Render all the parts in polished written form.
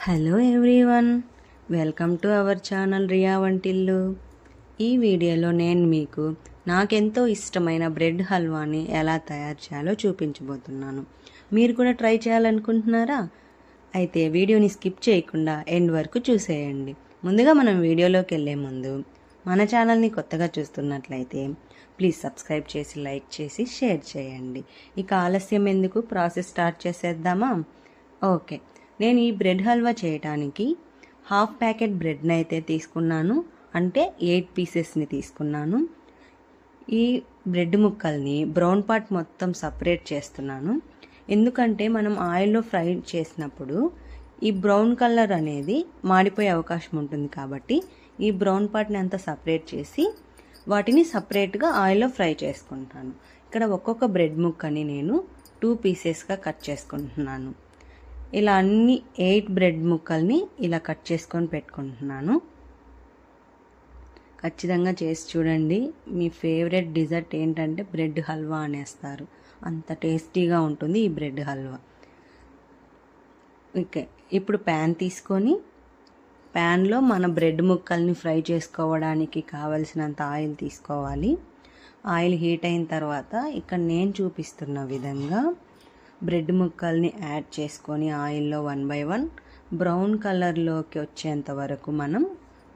Hello everyone, welcome to our channel Riya వంటిల్లు. ఈ వీడియోలో నేను మీకు నాకెంతో ఇష్టమైన బ్రెడ్ హల్వాని ఎలా తయారు చేయాలో చూపించబోతున్నాను. మీరు కూడా ట్రై చేయాలనుకుంటున్నారా? అయితే వీడియోని స్కిప్ చేయకుండా ఎండ్ వరకు చూసేయండి. ముందుగా మనం వీడియోలోకి వెళ్ళే ముందు మన ఛానల్ని కొత్తగా చూస్తున్నట్లయితే ప్లీజ్ సబ్స్క్రైబ్ చేసి, లైక్ చేసి, షేర్ చేయండి. ఇక ఆలస్యం ఎందుకు, ప్రాసెస్ స్టార్ట్ చేసేద్దామా? ఓకే, నేను ఈ బ్రెడ్ హల్వా చేయడానికి హాఫ్ ప్యాకెట్ బ్రెడ్ని అయితే తీసుకున్నాను. అంటే 8 పీసెస్ని తీసుకున్నాను. ఈ బ్రెడ్ ముక్కల్ని బ్రౌన్ పార్ట్ మొత్తం సపరేట్ చేస్తున్నాను. ఎందుకంటే మనం ఆయిల్లో ఫ్రై చేసినప్పుడు ఈ బ్రౌన్ కలర్ అనేది మాడిపోయే అవకాశం ఉంటుంది. కాబట్టి ఈ బ్రౌన్ పార్ట్ని అంతా సపరేట్ చేసి వాటిని సపరేట్గా ఆయిల్లో ఫ్రై చేసుకుంటాను. ఇక్కడ ఒక్కొక్క బ్రెడ్ ముక్కని నేను 2 పీసెస్గా కట్ చేసుకుంటున్నాను. ఇలా అన్ని 8 బ్రెడ్ ముక్కల్ని ఇలా కట్ చేసుకొని పెట్టుకుంటున్నాను. ఖచ్చితంగా చేసి చూడండి. మీ ఫేవరెట్ డిజర్ట్ ఏంటంటే బ్రెడ్ హల్వా అనేస్తారు. అంత టేస్టీగా ఉంటుంది ఈ బ్రెడ్ హల్వా. ఓకే, ఇప్పుడు ప్యాన్ తీసుకొని ప్యాన్లో మన బ్రెడ్ ముక్కల్ని ఫ్రై చేసుకోవడానికి కావలసినంత ఆయిల్ తీసుకోవాలి. ఆయిల్ హీట్ అయిన తర్వాత ఇక్కడ నేను చూపిస్తున్న విధంగా బ్రెడ్ ముక్కల్ని యాడ్ చేసుకొని ఆయిల్లో 1 by 1 బ్రౌన్ కలర్లోకి వచ్చేంత వరకు మనం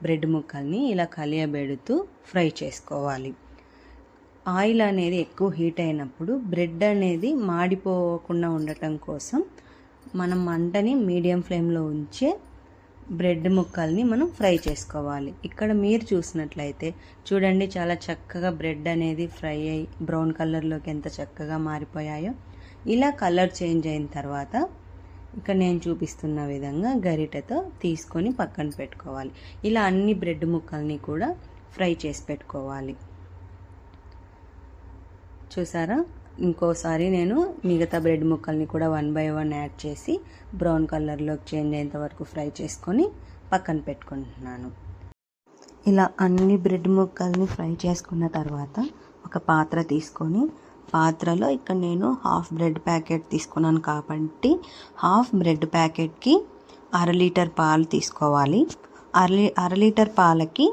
బ్రెడ్ ముక్కల్ని ఇలా కలియబెడుతూ ఫ్రై చేసుకోవాలి. ఆయిల్ అనేది ఎక్కువ హీట్ అయినప్పుడు బ్రెడ్ అనేది మాడిపోకుండా ఉండటం కోసం మనం మంటని మీడియం ఫ్లేమ్లో ఉంచే బ్రెడ్ ముక్కల్ని మనం ఫ్రై చేసుకోవాలి. ఇక్కడ మీరు చూసినట్లయితే చూడండి, చాలా చక్కగా బ్రెడ్ అనేది ఫ్రై అయ్యి బ్రౌన్ కలర్లోకి ఎంత చక్కగా మారిపోయాయో. ఇలా కలర్ చేంజ్ అయిన తర్వాత ఇక్కడ నేను చూపిస్తున్న విధంగా గరిటెతో తీసుకొని పక్కన పెట్టుకోవాలి. ఇలా అన్ని బ్రెడ్ ముక్కల్ని కూడా ఫ్రై చేసి పెట్టుకోవాలి. చూసారా? ఇంకోసారి నేను మిగతా బ్రెడ్ ముక్కల్ని కూడా 1 by 1 యాడ్ చేసి బ్రౌన్ కలర్లోకి చేంజ్ అయ్యేంత వరకు ఫ్రై చేసుకొని పక్కన పెట్టుకుంటున్నాను. ఇలా అన్ని బ్రెడ్ ముక్కల్ని ఫ్రై చేసుకున్న తర్వాత ఒక పాత్ర తీసుకొని పాత్రలో ఇక్కడ నేను హాఫ్ బ్రెడ్ ప్యాకెట్ తీసుకున్నాను కాబట్టి హాఫ్ బ్రెడ్ ప్యాకెట్కి 1/2 లీటర్ పాలు తీసుకోవాలి. అర లీటర్ పాలకి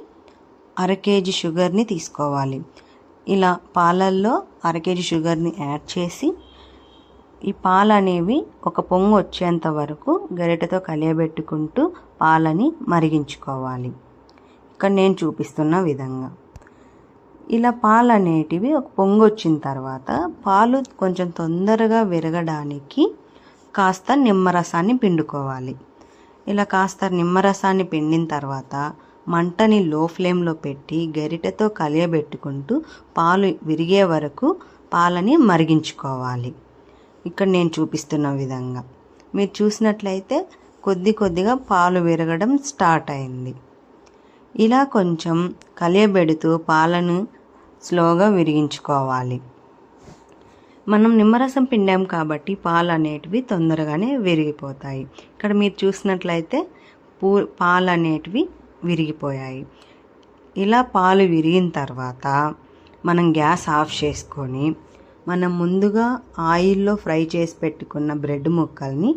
1/2 kg షుగర్ని తీసుకోవాలి. ఇలా పాలల్లో 1/2 kg షుగర్ని యాడ్ చేసి ఈ పాలు అనేవి ఒక పొంగు వచ్చేంత వరకు గరిటెతో కలియబెట్టుకుంటూ పాలని మరిగించుకోవాలి. ఇక్కడ నేను చూపిస్తున్న విధంగా ఇలా పాలు అనేటివి ఒక పొంగు వచ్చిన తర్వాత పాలు కొంచెం తొందరగా విరగడానికి కాస్త నిమ్మరసాన్ని పిండుకోవాలి. ఇలా కాస్త నిమ్మరసాన్ని పిండిన తర్వాత మంటని లో ఫ్లేమ్లో పెట్టి గరిటెతో కలియబెట్టుకుంటూ పాలు విరిగే వరకు పాలని మరిగించుకోవాలి. ఇక్కడ నేను చూపిస్తున్న విధంగా మీరు చూసినట్లయితే కొద్దిగా పాలు విరగడం స్టార్ట్ అయింది. ఇలా కొంచెం కలియబెడుతూ పాలను స్లోగా విరిగించుకోవాలి. మనం నిమ్మరసం పిండాం కాబట్టి పాలు అనేటివి తొందరగానే విరిగిపోతాయి. ఇక్కడ మీరు చూసినట్లయితే పాలు అనేటివి విరిగిపోయాయి. ఇలా పాలు విరిగిన తర్వాత మనం గ్యాస్ ఆఫ్ చేసుకొని మనం ముందుగా ఆయిల్లో ఫ్రై చేసి పెట్టుకున్న బ్రెడ్ ముక్కల్ని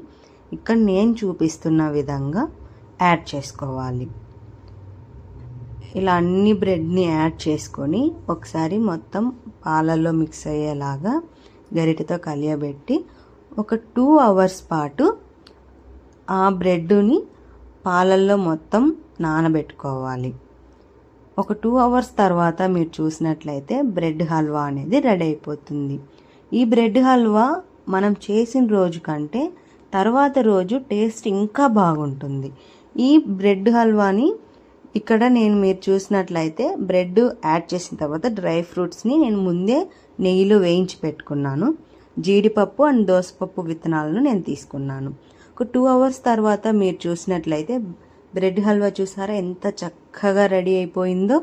ఇక్కడ నేను చూపిస్తున్న విధంగా యాడ్ చేసుకోవాలి. ఇలా అన్ని బ్రెడ్ని యాడ్ చేసుకొని ఒకసారి మొత్తం పాలల్లో మిక్స్ అయ్యేలాగా గరిటెతో కలియబెట్టి ఒక 2 hours పాటు ఆ బ్రెడ్ని పాలల్లో మొత్తం నానబెట్టుకోవాలి. ఒక 2 hours తర్వాత మీరు చూసినట్లయితే బ్రెడ్ హల్వా అనేది రెడీ అయిపోతుంది. ఈ బ్రెడ్ హల్వా మనం చేసిన రోజు కంటే తర్వాత రోజు టేస్ట్ ఇంకా బాగుంటుంది. ఈ బ్రెడ్ హల్వాని ఇక్కడ మీరు చూసినట్లయితే బ్రెడ్ యాడ్ చేసిన తర్వాత డ్రై ఫ్రూట్స్ని నేను ముందే నెయ్యిలో వేయించి పెట్టుకున్నాను. జీడిపప్పు అండ్ దోసపప్పు విత్తనాలను నేను తీసుకున్నాను. ఒక 2 hours తర్వాత మీరు చూసినట్లయితే బ్రెడ్ హల్వా చూసారా ఎంత చక్కగా రెడీ అయిపోయిందో.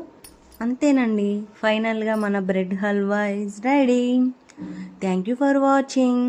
అంతేనండి, ఫైనల్గా మన bread halwa is ready. Thank you for watching.